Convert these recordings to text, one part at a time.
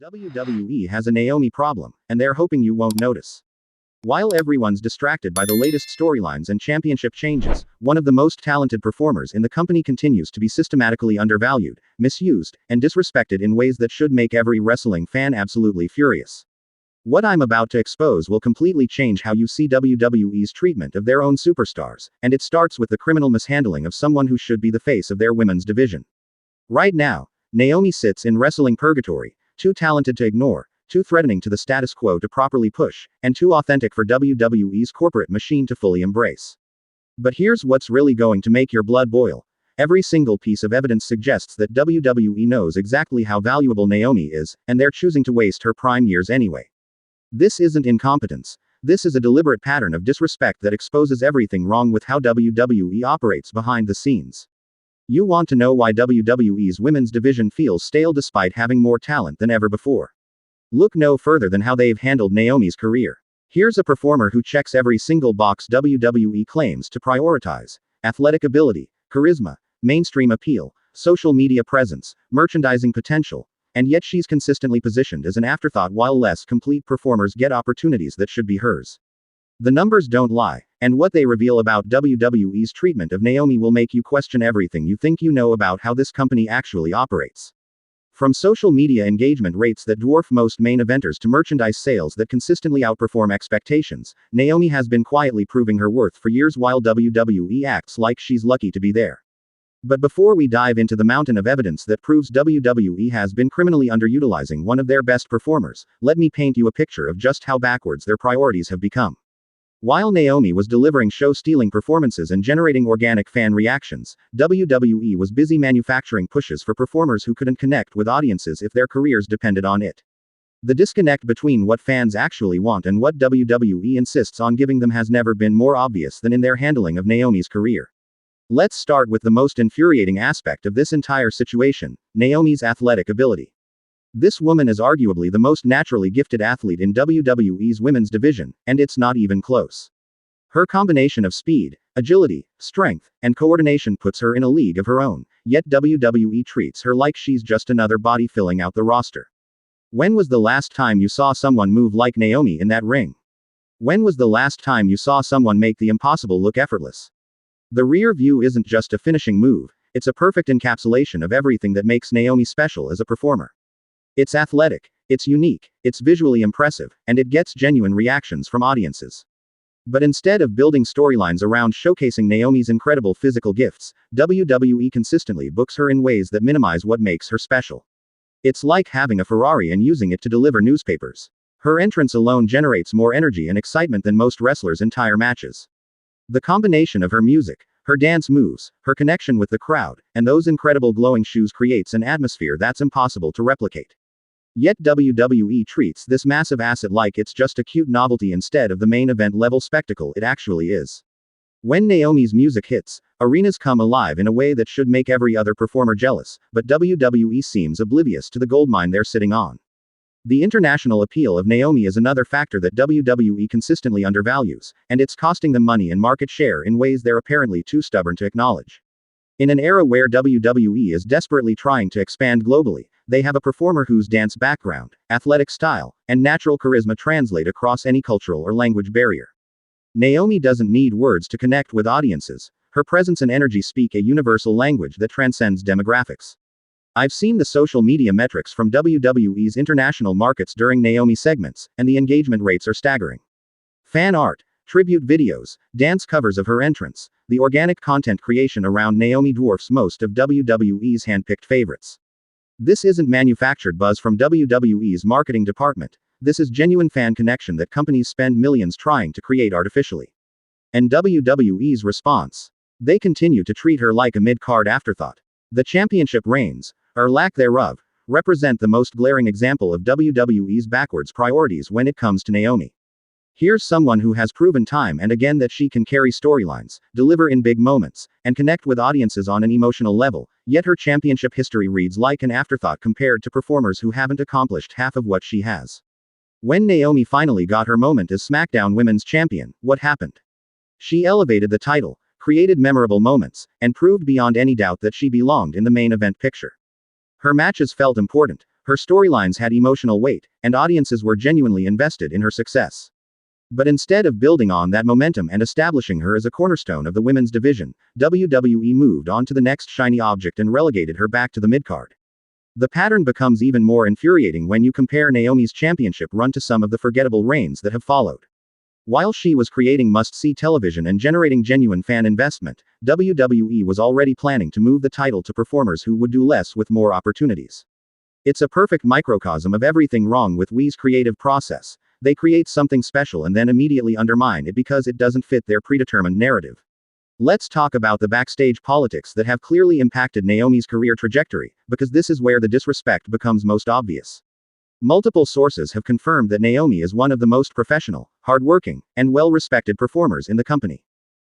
WWE has a Naomi problem, and they're hoping you won't notice. While everyone's distracted by the latest storylines and championship changes, one of the most talented performers in the company continues to be systematically undervalued, misused, and disrespected in ways that should make every wrestling fan absolutely furious. What I'm about to expose will completely change how you see WWE's treatment of their own superstars, and it starts with the criminal mishandling of someone who should be the face of their women's division. Right now, Naomi sits in wrestling purgatory, too talented to ignore, too threatening to the status quo to properly push, and too authentic for WWE's corporate machine to fully embrace. But here's what's really going to make your blood boil. Every single piece of evidence suggests that WWE knows exactly how valuable Naomi is, and they're choosing to waste her prime years anyway. This isn't incompetence. This is a deliberate pattern of disrespect that exposes everything wrong with how WWE operates behind the scenes. You want to know why WWE's women's division feels stale despite having more talent than ever before? Look no further than how they've handled Naomi's career. Here's a performer who checks every single box WWE claims to prioritize: athletic ability, charisma, mainstream appeal, social media presence, merchandising potential, and yet she's consistently positioned as an afterthought while less complete performers get opportunities that should be hers. The numbers don't lie, and what they reveal about WWE's treatment of Naomi will make you question everything you think you know about how this company actually operates. From social media engagement rates that dwarf most main eventers to merchandise sales that consistently outperform expectations, Naomi has been quietly proving her worth for years while WWE acts like she's lucky to be there. But before we dive into the mountain of evidence that proves WWE has been criminally underutilizing one of their best performers, let me paint you a picture of just how backwards their priorities have become. While Naomi was delivering show-stealing performances and generating organic fan reactions, WWE was busy manufacturing pushes for performers who couldn't connect with audiences if their careers depended on it. The disconnect between what fans actually want and what WWE insists on giving them has never been more obvious than in their handling of Naomi's career. Let's start with the most infuriating aspect of this entire situation: Naomi's athletic ability. This woman is arguably the most naturally gifted athlete in WWE's women's division, and it's not even close. Her combination of speed, agility, strength, and coordination puts her in a league of her own, yet WWE treats her like she's just another body filling out the roster. When was the last time you saw someone move like Naomi in that ring? When was the last time you saw someone make the impossible look effortless? The rear view isn't just a finishing move, it's a perfect encapsulation of everything that makes Naomi special as a performer. It's athletic, it's unique, it's visually impressive, and it gets genuine reactions from audiences. But instead of building storylines around showcasing Naomi's incredible physical gifts, WWE consistently books her in ways that minimize what makes her special. It's like having a Ferrari and using it to deliver newspapers. Her entrance alone generates more energy and excitement than most wrestlers' entire matches. The combination of her music, her dance moves, her connection with the crowd, and those incredible glowing shoes creates an atmosphere that's impossible to replicate. Yet WWE treats this massive asset like it's just a cute novelty instead of the main event level spectacle it actually is. When Naomi's music hits, arenas come alive in a way that should make every other performer jealous, but WWE seems oblivious to the goldmine they're sitting on. The international appeal of Naomi is another factor that WWE consistently undervalues, and it's costing them money and market share in ways they're apparently too stubborn to acknowledge. In an era where WWE is desperately trying to expand globally, they have a performer whose dance background, athletic style, and natural charisma translate across any cultural or language barrier. Naomi doesn't need words to connect with audiences. Her presence and energy speak a universal language that transcends demographics. I've seen the social media metrics from WWE's international markets during Naomi segments, and the engagement rates are staggering. Fan art, tribute videos, dance covers of her entrance, the organic content creation around Naomi dwarfs most of WWE's handpicked favorites. This isn't manufactured buzz from WWE's marketing department. This is genuine fan connection that companies spend millions trying to create artificially. And WWE's response? They continue to treat her like a mid-card afterthought. The championship reigns, or lack thereof, represent the most glaring example of WWE's backwards priorities when it comes to Naomi. Here's someone who has proven time and again that she can carry storylines, deliver in big moments, and connect with audiences on an emotional level, yet her championship history reads like an afterthought compared to performers who haven't accomplished half of what she has. When Naomi finally got her moment as SmackDown Women's Champion, what happened? She elevated the title, created memorable moments, and proved beyond any doubt that she belonged in the main event picture. Her matches felt important, Her storylines had emotional weight, and audiences were genuinely invested in her success. But instead of building on that momentum and establishing her as a cornerstone of the women's division, WWE moved on to the next shiny object and relegated her back to the midcard. The pattern becomes even more infuriating when you compare Naomi's championship run to some of the forgettable reigns that have followed. While she was creating must-see television and generating genuine fan investment, WWE was already planning to move the title to performers who would do less with more opportunities. It's a perfect microcosm of everything wrong with WWE's creative process. They create something special and then immediately undermine it because it doesn't fit their predetermined narrative. Let's talk about the backstage politics that have clearly impacted Naomi's career trajectory, because this is where the disrespect becomes most obvious. Multiple sources have confirmed that Naomi is one of the most professional, hardworking, and well-respected performers in the company.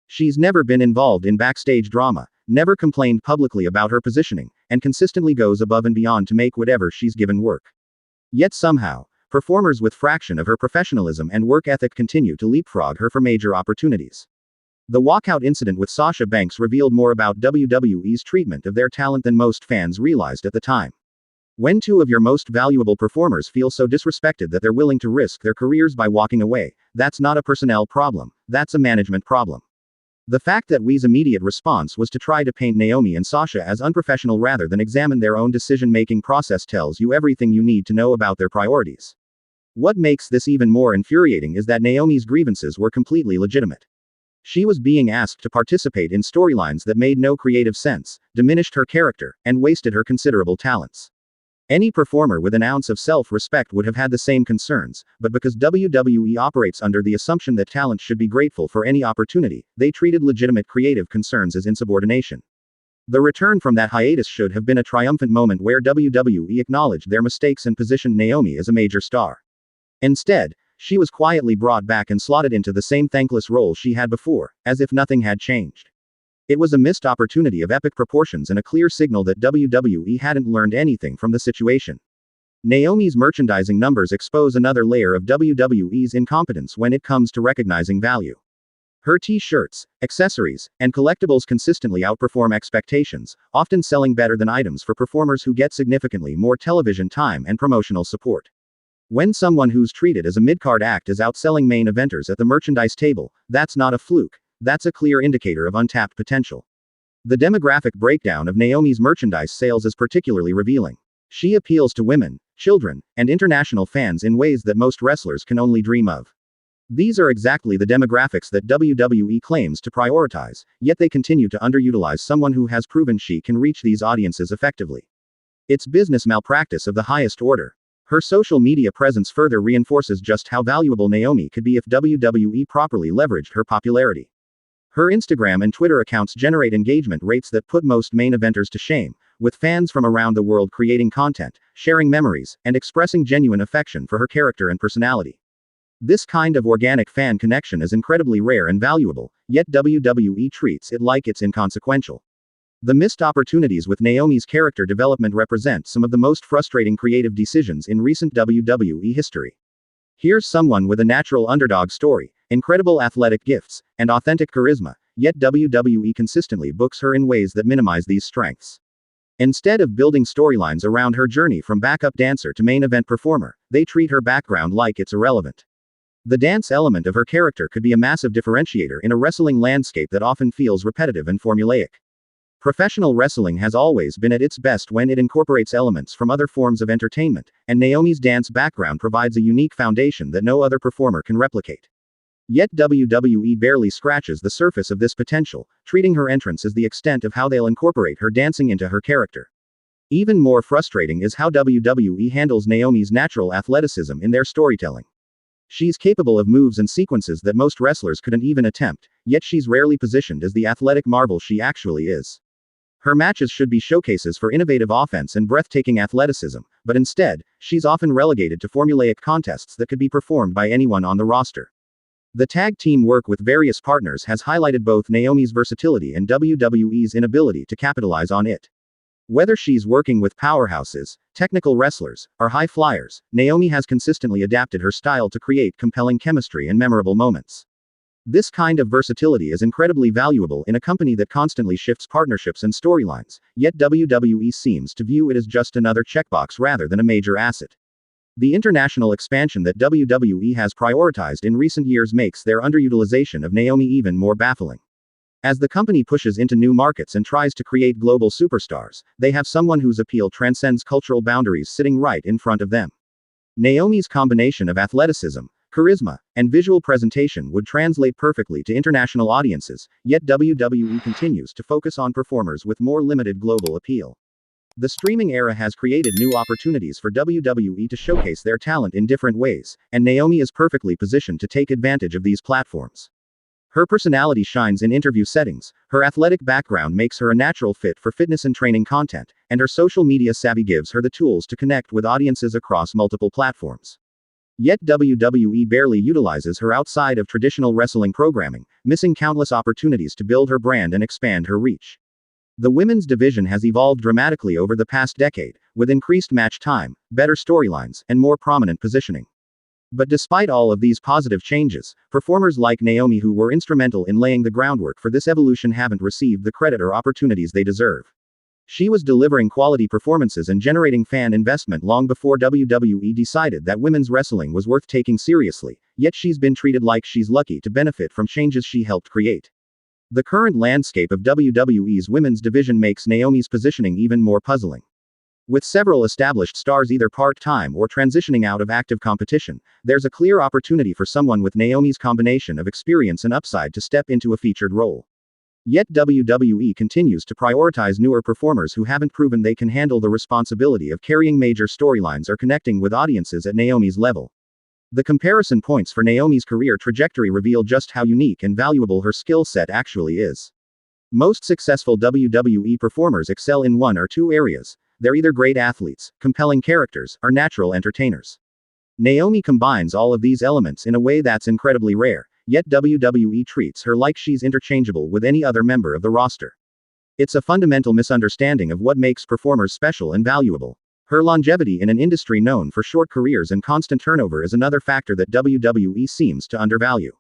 She's never been involved in backstage drama, never complained publicly about her positioning, and consistently goes above and beyond to make whatever she's given work. Yet somehow, performers with fraction of her professionalism and work ethic continue to leapfrog her for major opportunities. The walkout incident with Sasha Banks revealed more about WWE's treatment of their talent than most fans realized at the time. When two of your most valuable performers feel so disrespected that they're willing to risk their careers by walking away, that's not a personnel problem, that's a management problem. The fact that WWE's immediate response was to try to paint Naomi and Sasha as unprofessional rather than examine their own decision-making process tells you everything you need to know about their priorities. What makes this even more infuriating is that Naomi's grievances were completely legitimate. She was being asked to participate in storylines that made no creative sense, diminished her character, and wasted her considerable talents. Any performer with an ounce of self-respect would have had the same concerns, but because WWE operates under the assumption that talent should be grateful for any opportunity, they treated legitimate creative concerns as insubordination. The return from that hiatus should have been a triumphant moment where WWE acknowledged their mistakes and positioned Naomi as a major star. Instead, she was quietly brought back and slotted into the same thankless role she had before, as if nothing had changed. It was a missed opportunity of epic proportions and a clear signal that WWE hadn't learned anything from the situation. Naomi's merchandising numbers expose another layer of WWE's incompetence when it comes to recognizing value. Her t-shirts, accessories, and collectibles consistently outperform expectations, often selling better than items for performers who get significantly more television time and promotional support. When someone who's treated as a mid-card act is outselling main eventers at the merchandise table, that's not a fluke, that's a clear indicator of untapped potential. The demographic breakdown of Naomi's merchandise sales is particularly revealing. She appeals to women, children, and international fans in ways that most wrestlers can only dream of. These are exactly the demographics that WWE claims to prioritize, yet they continue to underutilize someone who has proven she can reach these audiences effectively. It's business malpractice of the highest order. Her social media presence further reinforces just how valuable Naomi could be if WWE properly leveraged her popularity. Her Instagram and Twitter accounts generate engagement rates that put most main eventers to shame, with fans from around the world creating content, sharing memories, and expressing genuine affection for her character and personality. This kind of organic fan connection is incredibly rare and valuable, yet WWE treats it like it's inconsequential. The missed opportunities with Naomi's character development represent some of the most frustrating creative decisions in recent WWE history. Here's someone with a natural underdog story, incredible athletic gifts, and authentic charisma, yet WWE consistently books her in ways that minimize these strengths. Instead of building storylines around her journey from backup dancer to main event performer, they treat her background like it's irrelevant. The dance element of her character could be a massive differentiator in a wrestling landscape that often feels repetitive and formulaic. Professional wrestling has always been at its best when it incorporates elements from other forms of entertainment, and Naomi's dance background provides a unique foundation that no other performer can replicate. Yet WWE barely scratches the surface of this potential, treating her entrance as the extent of how they'll incorporate her dancing into her character. Even more frustrating is how WWE handles Naomi's natural athleticism in their storytelling. She's capable of moves and sequences that most wrestlers couldn't even attempt, yet she's rarely positioned as the athletic marvel she actually is. Her matches should be showcases for innovative offense and breathtaking athleticism, but instead, she's often relegated to formulaic contests that could be performed by anyone on the roster. The tag team work with various partners has highlighted both Naomi's versatility and WWE's inability to capitalize on it. Whether she's working with powerhouses, technical wrestlers, or high flyers, Naomi has consistently adapted her style to create compelling chemistry and memorable moments. This kind of versatility is incredibly valuable in a company that constantly shifts partnerships and storylines, yet WWE seems to view it as just another checkbox rather than a major asset. The international expansion that WWE has prioritized in recent years makes their underutilization of Naomi even more baffling. As the company pushes into new markets and tries to create global superstars, they have someone whose appeal transcends cultural boundaries sitting right in front of them. Naomi's combination of athleticism, charisma, and visual presentation would translate perfectly to international audiences, yet WWE continues to focus on performers with more limited global appeal. The streaming era has created new opportunities for WWE to showcase their talent in different ways, and Naomi is perfectly positioned to take advantage of these platforms. Her personality shines in interview settings, her athletic background makes her a natural fit for fitness and training content, and her social media savvy gives her the tools to connect with audiences across multiple platforms. Yet WWE barely utilizes her outside of traditional wrestling programming, missing countless opportunities to build her brand and expand her reach. The women's division has evolved dramatically over the past decade, with increased match time, better storylines, and more prominent positioning. But despite all of these positive changes, performers like Naomi, who were instrumental in laying the groundwork for this evolution, haven't received the credit or opportunities they deserve. She was delivering quality performances and generating fan investment long before WWE decided that women's wrestling was worth taking seriously, yet she's been treated like she's lucky to benefit from changes she helped create. The current landscape of WWE's women's division makes Naomi's positioning even more puzzling. With several established stars either part-time or transitioning out of active competition, there's a clear opportunity for someone with Naomi's combination of experience and upside to step into a featured role. Yet WWE continues to prioritize newer performers who haven't proven they can handle the responsibility of carrying major storylines or connecting with audiences at Naomi's level. The comparison points for Naomi's career trajectory reveal just how unique and valuable her skill set actually is. Most successful WWE performers excel in one or two areas. They're either great athletes, compelling characters, or natural entertainers. Naomi combines all of these elements in a way that's incredibly rare, yet WWE treats her like she's interchangeable with any other member of the roster. It's a fundamental misunderstanding of what makes performers special and valuable. Her longevity in an industry known for short careers and constant turnover is another factor that WWE seems to undervalue.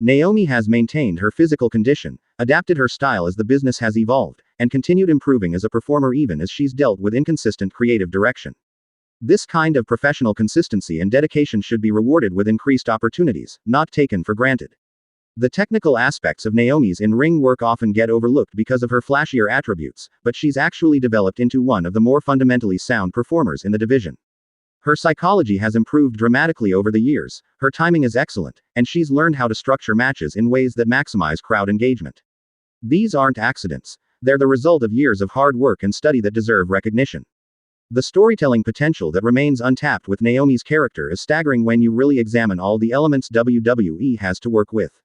Naomi has maintained her physical condition, adapted her style as the business has evolved, and continued improving as a performer even as she's dealt with inconsistent creative direction. This kind of professional consistency and dedication should be rewarded with increased opportunities, not taken for granted. The technical aspects of Naomi's in-ring work often get overlooked because of her flashier attributes, but she's actually developed into one of the more fundamentally sound performers in the division. Her psychology has improved dramatically over the years, her timing is excellent, and she's learned how to structure matches in ways that maximize crowd engagement. These aren't accidents, they're the result of years of hard work and study that deserve recognition. The storytelling potential that remains untapped with Naomi's character is staggering when you really examine all the elements WWE has to work with.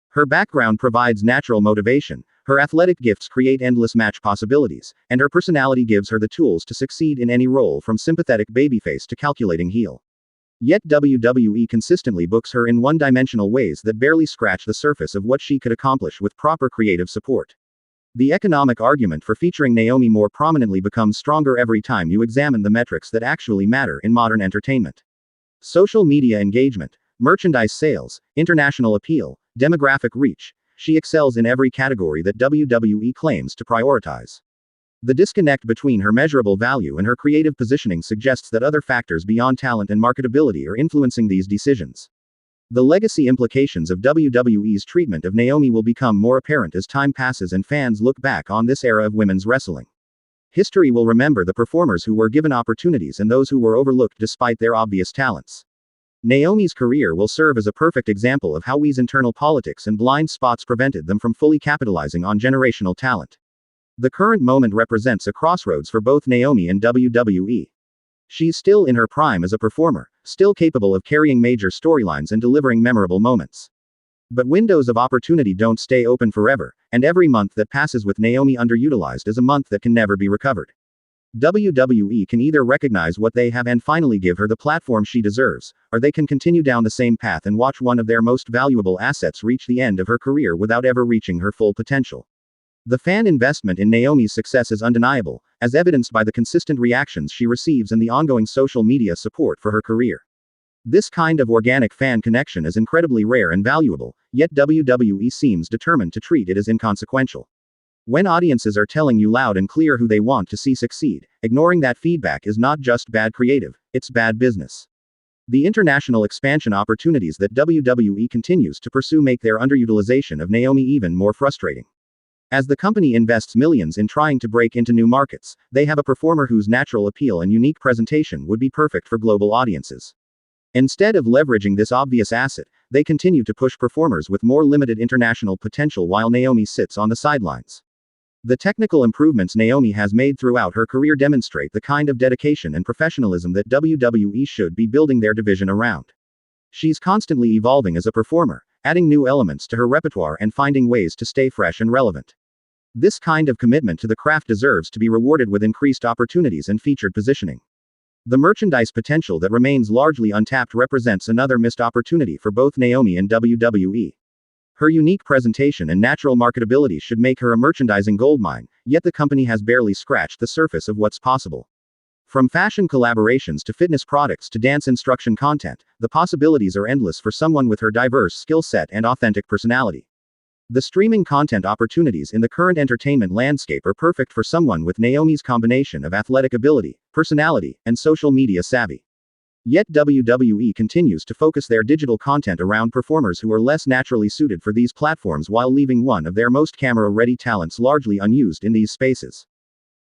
Her background provides natural motivation, her athletic gifts create endless match possibilities, and her personality gives her the tools to succeed in any role from sympathetic babyface to calculating heel. Yet WWE consistently books her in one-dimensional ways that barely scratch the surface of what she could accomplish with proper creative support. The economic argument for featuring Naomi more prominently becomes stronger every time you examine the metrics that actually matter in modern entertainment. Social media engagement, merchandise sales, international appeal, demographic reach. She excels in every category that WWE claims to prioritize. The disconnect between her measurable value and her creative positioning suggests that other factors beyond talent and marketability are influencing these decisions. The legacy implications of WWE's treatment of Naomi will become more apparent as time passes and fans look back on this era of women's wrestling. History will remember the performers who were given opportunities and those who were overlooked despite their obvious talents. Naomi's career will serve as a perfect example of how WWE's internal politics and blind spots prevented them from fully capitalizing on generational talent. The current moment represents a crossroads for both Naomi and WWE. She's still in her prime as a performer, still capable of carrying major storylines and delivering memorable moments. But windows of opportunity don't stay open forever, and every month that passes with Naomi underutilized is a month that can never be recovered. WWE can either recognize what they have and finally give her the platform she deserves, or they can continue down the same path and watch one of their most valuable assets reach the end of her career without ever reaching her full potential. The fan investment in Naomi's success is undeniable, as evidenced by the consistent reactions she receives and the ongoing social media support for her career. This kind of organic fan connection is incredibly rare and valuable, yet WWE seems determined to treat it as inconsequential. When audiences are telling you loud and clear who they want to see succeed, ignoring that feedback is not just bad creative, it's bad business. The international expansion opportunities that WWE continues to pursue make their underutilization of Naomi even more frustrating. As the company invests millions in trying to break into new markets, they have a performer whose natural appeal and unique presentation would be perfect for global audiences. Instead of leveraging this obvious asset, they continue to push performers with more limited international potential while Naomi sits on the sidelines. The technical improvements Naomi has made throughout her career demonstrate the kind of dedication and professionalism that WWE should be building their division around. She's constantly evolving as a performer, adding new elements to her repertoire and finding ways to stay fresh and relevant. This kind of commitment to the craft deserves to be rewarded with increased opportunities and featured positioning. The merchandise potential that remains largely untapped represents another missed opportunity for both Naomi and WWE. Her unique presentation and natural marketability should make her a merchandising goldmine, yet the company has barely scratched the surface of what's possible. From fashion collaborations to fitness products to dance instruction content, the possibilities are endless for someone with her diverse skill set and authentic personality. The streaming content opportunities in the current entertainment landscape are perfect for someone with Naomi's combination of athletic ability, personality, and social media savvy. Yet WWE continues to focus their digital content around performers who are less naturally suited for these platforms while leaving one of their most camera-ready talents largely unused in these spaces.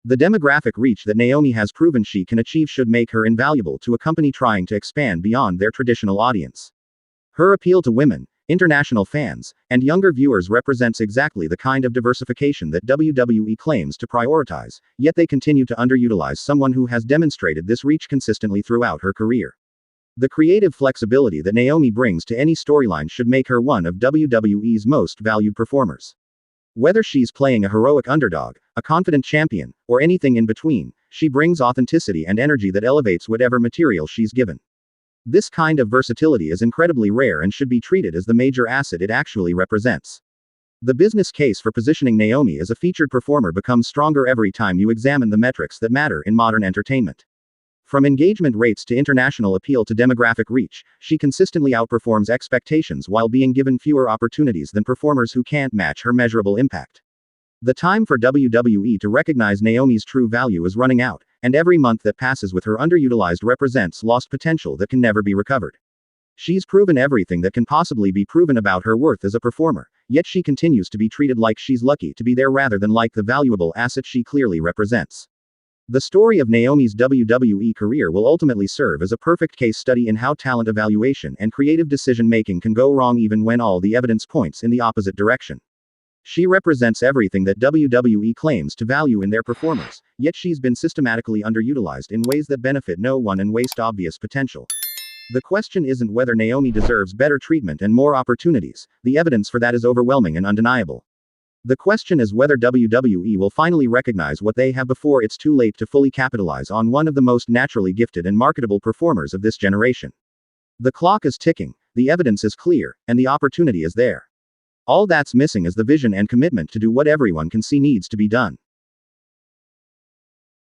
The demographic reach that Naomi has proven she can achieve should make her invaluable to a company trying to expand beyond their traditional audience. Her appeal to women, international fans, and younger viewers represents exactly the kind of diversification that WWE claims to prioritize, yet they continue to underutilize someone who has demonstrated this reach consistently throughout her career. The creative flexibility that Naomi brings to any storyline should make her one of WWE's most valued performers. Whether she's playing a heroic underdog, a confident champion, or anything in between, she brings authenticity and energy that elevates whatever material she's given. This kind of versatility is incredibly rare and should be treated as the major asset it actually represents. The business case for positioning Naomi as a featured performer becomes stronger every time you examine the metrics that matter in modern entertainment. From engagement rates to international appeal to demographic reach, she consistently outperforms expectations while being given fewer opportunities than performers who can't match her measurable impact. The time for WWE to recognize Naomi's true value is running out, and every month that passes with her underutilized represents lost potential that can never be recovered. She's proven everything that can possibly be proven about her worth as a performer, yet she continues to be treated like she's lucky to be there rather than like the valuable asset she clearly represents. The story of Naomi's WWE career will ultimately serve as a perfect case study in how talent evaluation and creative decision-making can go wrong even when all the evidence points in the opposite direction. She represents everything that WWE claims to value in their performers, yet she's been systematically underutilized in ways that benefit no one and waste obvious potential. The question isn't whether Naomi deserves better treatment and more opportunities, the evidence for that is overwhelming and undeniable. The question is whether WWE will finally recognize what they have before it's too late to fully capitalize on one of the most naturally gifted and marketable performers of this generation. The clock is ticking, the evidence is clear, and the opportunity is there. All that's missing is the vision and commitment to do what everyone can see needs to be done.